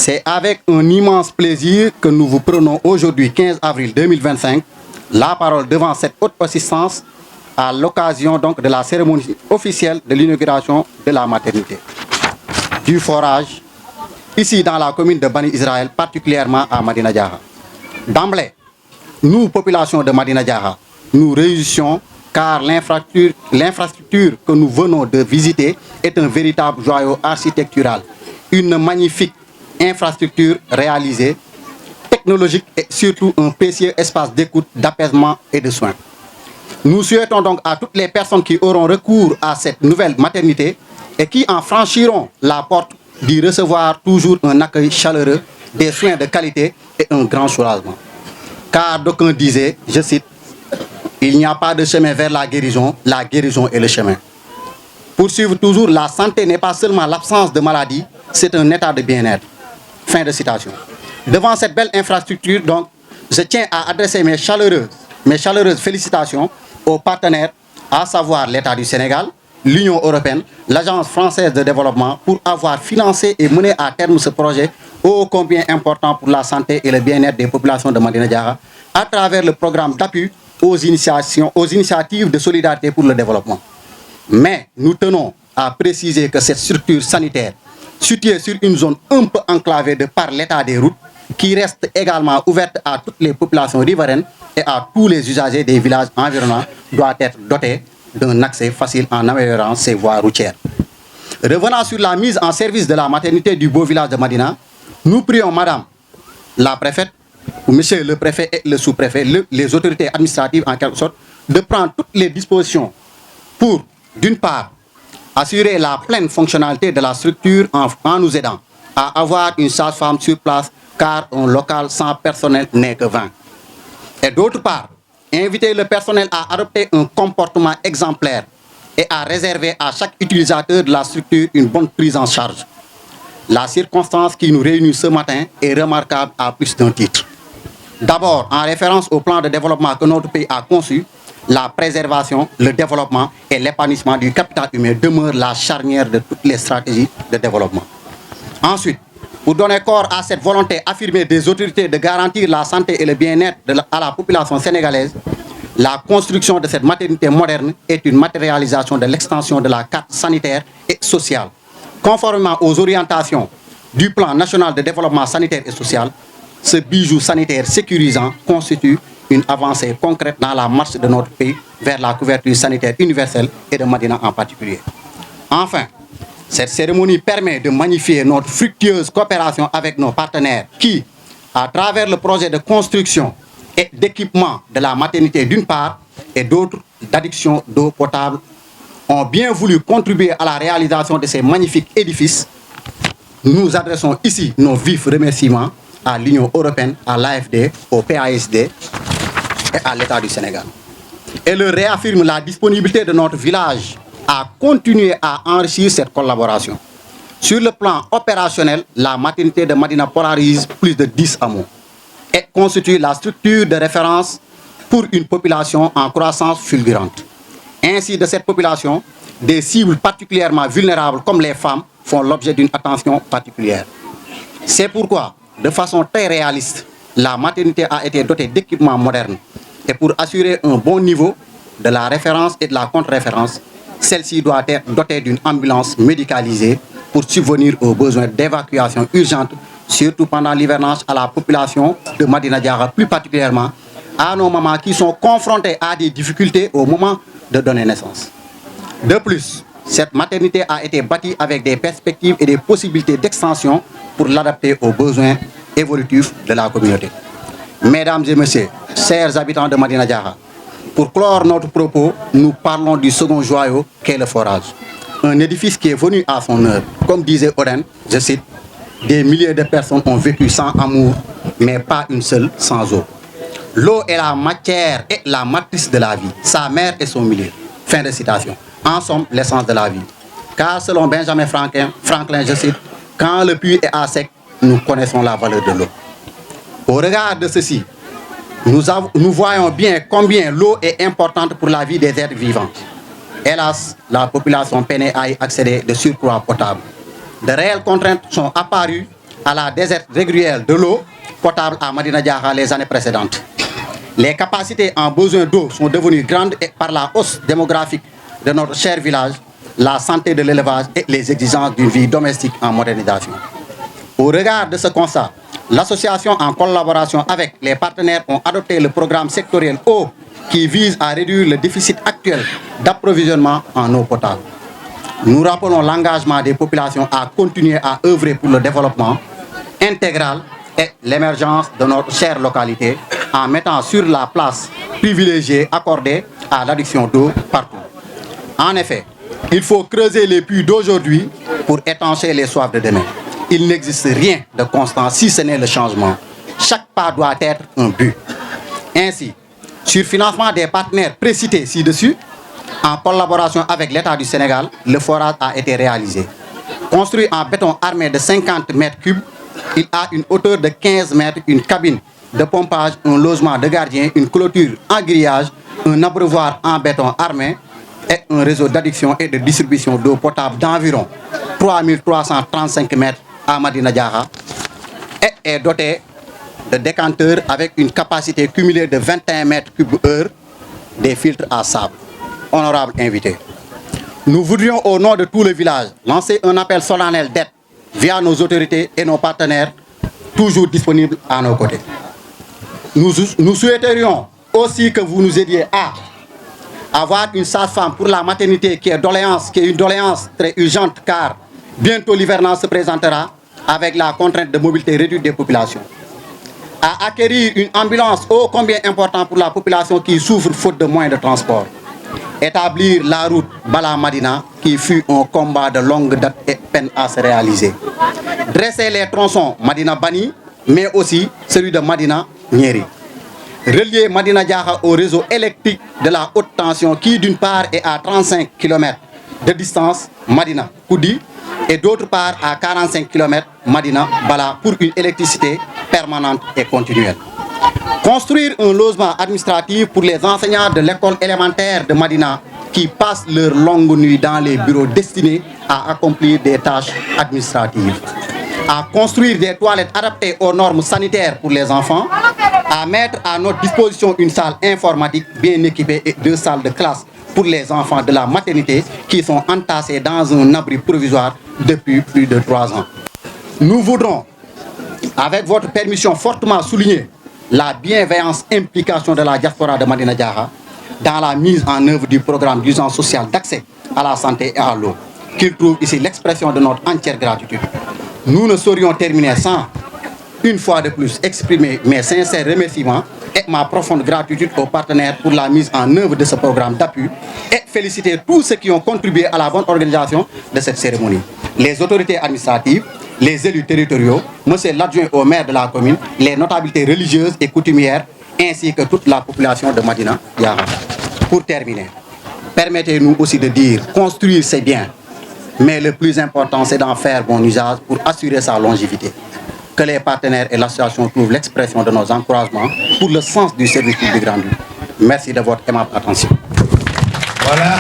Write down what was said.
C'est avec un immense plaisir que nous vous prenons aujourd'hui, 15 avril 2025, la parole devant cette haute assistance à l'occasion donc de la cérémonie officielle de l'inauguration de la maternité, du forage, ici dans la commune de Bani Israël, particulièrement à Madina Diaha. D'emblée, nous, population de Madina Diaha, nous réjouissons car l'infrastructure que nous venons de visiter est un véritable joyau architectural, une magnifique infrastructure réalisée, technologique et surtout un précieux espace d'écoute, d'apaisement et de soins. Nous souhaitons donc à toutes les personnes qui auront recours à cette nouvelle maternité et qui en franchiront la porte d'y recevoir toujours un accueil chaleureux, des soins de qualité et un grand soulagement. Car d'aucuns disaient, je cite, il n'y a pas de chemin vers la guérison est le chemin. Poursuivre toujours, la santé n'est pas seulement l'absence de maladie, c'est un état de bien-être. Fin de citation. Devant cette belle infrastructure, donc, je tiens à adresser mes chaleureuses félicitations aux partenaires, à savoir l'État du Sénégal, l'Union européenne, l'Agence française de développement, pour avoir financé et mené à terme ce projet ô combien important pour la santé et le bien-être des populations de Madina Diaha, à travers le programme d'appui aux initiatives de solidarité pour le développement. Mais nous tenons à préciser que cette structure sanitaire, située sur une zone un peu enclavée de par l'état des routes, qui reste également ouverte à toutes les populations riveraines et à tous les usagers des villages environnants, doit être dotée d'un accès facile en améliorant ses voies routières. Revenant sur la mise en service de la maternité du beau village de Madina, nous prions Madame la préfète, ou Monsieur le préfet et le sous-préfet, les autorités administratives en quelque sorte, de prendre toutes les dispositions pour, d'une part, assurer la pleine fonctionnalité de la structure en nous aidant à avoir une sage-femme sur place, car un local sans personnel n'est que vain. Et d'autre part, inviter le personnel à adopter un comportement exemplaire et à réserver à chaque utilisateur de la structure une bonne prise en charge. La circonstance qui nous réunit ce matin est remarquable à plus d'un titre. D'abord, en référence au plan de développement que notre pays a conçu, la préservation, le développement et l'épanouissement du capital humain demeurent la charnière de toutes les stratégies de développement. Ensuite, pour donner corps à cette volonté affirmée des autorités de garantir la santé et le bien-être à la population sénégalaise, la construction de cette maternité moderne est une matérialisation de l'extension de la carte sanitaire et sociale. Conformément aux orientations du plan national de développement sanitaire et social, ce bijou sanitaire sécurisant constitue une avancée concrète dans la marche de notre pays vers la couverture sanitaire universelle et de Madina en particulier. Enfin, cette cérémonie permet de magnifier notre fructueuse coopération avec nos partenaires qui, à travers le projet de construction et d'équipement de la maternité d'une part et d'autre d'adduction d'eau potable, ont bien voulu contribuer à la réalisation de ces magnifiques édifices. Nous adressons ici nos vifs remerciements à l'Union européenne, à l'AFD, au PASD et à l'État du Sénégal. Et leur réaffirme la disponibilité de notre village à continuer à enrichir cette collaboration. Sur le plan opérationnel, la maternité de Madina polarise plus de 10 hameaux et constitue la structure de référence pour une population en croissance fulgurante. Ainsi, de cette population, des cibles particulièrement vulnérables comme les femmes font l'objet d'une attention particulière. C'est pourquoi, de façon très réaliste, la maternité a été dotée d'équipements modernes. Et pour assurer un bon niveau de la référence et de la contre-référence, celle-ci doit être dotée d'une ambulance médicalisée pour subvenir aux besoins d'évacuation urgente, surtout pendant l'hivernage à la population de Madina Diaha, plus particulièrement à nos mamans qui sont confrontées à des difficultés au moment de donner naissance. De plus, cette maternité a été bâtie avec des perspectives et des possibilités d'extension pour l'adapter aux besoins évolutifs de la communauté. Mesdames et messieurs, chers habitants de Madina Diaha, pour clore notre propos, nous parlons du second joyau qu'est le forage. Un édifice qui est venu à son heure. Comme disait Oden, je cite, des milliers de personnes ont vécu sans amour, mais pas une seule sans eau. L'eau est la matière et la matrice de la vie, sa mère et son milieu. Fin de citation. En somme, l'essence de la vie. Car selon Benjamin Franklin, je cite, quand le puits est à sec, nous connaissons la valeur de l'eau. Au regard de ceci, nous voyons bien combien l'eau est importante pour la vie des êtres vivants. Hélas, la population peinait à y accéder de surcroît potable. De réelles contraintes sont apparues à la desserte régulière de l'eau potable à Madina Diakha les années précédentes. Les capacités en besoin d'eau sont devenues grandes et par la hausse démographique de notre cher village, la santé de l'élevage et les exigences d'une vie domestique en modernisation. Au regard de ce constat, l'association en collaboration avec les partenaires ont adopté le programme sectoriel eau qui vise à réduire le déficit actuel d'approvisionnement en eau potable. Nous rappelons l'engagement des populations à continuer à œuvrer pour le développement intégral et l'émergence de notre chère localité en mettant sur la place privilégiée accordée à l'adduction d'eau partout. En effet, il faut creuser les puits d'aujourd'hui pour étancher les soifs de demain. Il n'existe rien de constant si ce n'est le changement. Chaque pas doit être un but. Ainsi, sur financement des partenaires précités ci-dessus, en collaboration avec l'État du Sénégal, le forage a été réalisé. Construit en béton armé de 50 mètres cubes, il a une hauteur de 15 mètres, une cabine de pompage, un logement de gardien, une clôture en grillage, un abreuvoir en béton armé et un réseau d'adduction et de distribution d'eau potable d'environ 3335 mètres à Madina Diakha et est doté de décanteurs avec une capacité cumulée de 21 mètres cubes heure des filtres à sable. Honorables invités, nous voudrions au nom de tout le village lancer un appel solennel d'aide via nos autorités et nos partenaires toujours disponibles à nos côtés. Nous souhaiterions aussi que vous nous aidiez à avoir une sage-femme pour la maternité qui est une doléance très urgente car bientôt l'hivernage se présentera avec la contrainte de mobilité réduite des populations. À acquérir une ambulance ô combien important pour la population qui souffre faute de moyens de transport. Établir la route Bala-Madina qui fut un combat de longue date et peine à se réaliser. Dresser les tronçons Madina-Bani, mais aussi celui de Madina-Nieri. Relier Madina Diakha au réseau électrique de la haute tension qui d'une part est à 35 km de distance Madina-Koudi et d'autre part à 45 km Madina-Bala pour une électricité permanente et continuelle. Construire un logement administratif pour les enseignants de l'école élémentaire de Madina qui passent leur longue nuit dans les bureaux destinés à accomplir des tâches administratives. À construire des toilettes adaptées aux normes sanitaires pour les enfants, à mettre à notre disposition une salle informatique bien équipée et 2 salles de classe pour les enfants de la maternité qui sont entassés dans un abri provisoire depuis plus de 3 ans. Nous voudrons, avec votre permission, fortement souligner la bienveillance implication de la diaspora de Madina Diakha dans la mise en œuvre du programme d'urgence sociale d'accès à la santé et à l'eau, qu'il trouve ici l'expression de notre entière gratitude. Nous ne saurions terminer sans, une fois de plus, exprimer mes sincères remerciements et ma profonde gratitude aux partenaires pour la mise en œuvre de ce programme d'appui et féliciter tous ceux qui ont contribué à la bonne organisation de cette cérémonie. Les autorités administratives, les élus territoriaux, monsieur l'adjoint au maire de la commune, les notabilités religieuses et coutumières, ainsi que toute la population de Madina Diakha. Pour terminer, permettez-nous aussi de dire construire c'est bien, mais le plus important c'est d'en faire bon usage pour assurer sa longévité. Que les partenaires et l'association trouvent l'expression de nos encouragements pour le sens du service public rendu. Merci de votre aimable attention. Voilà.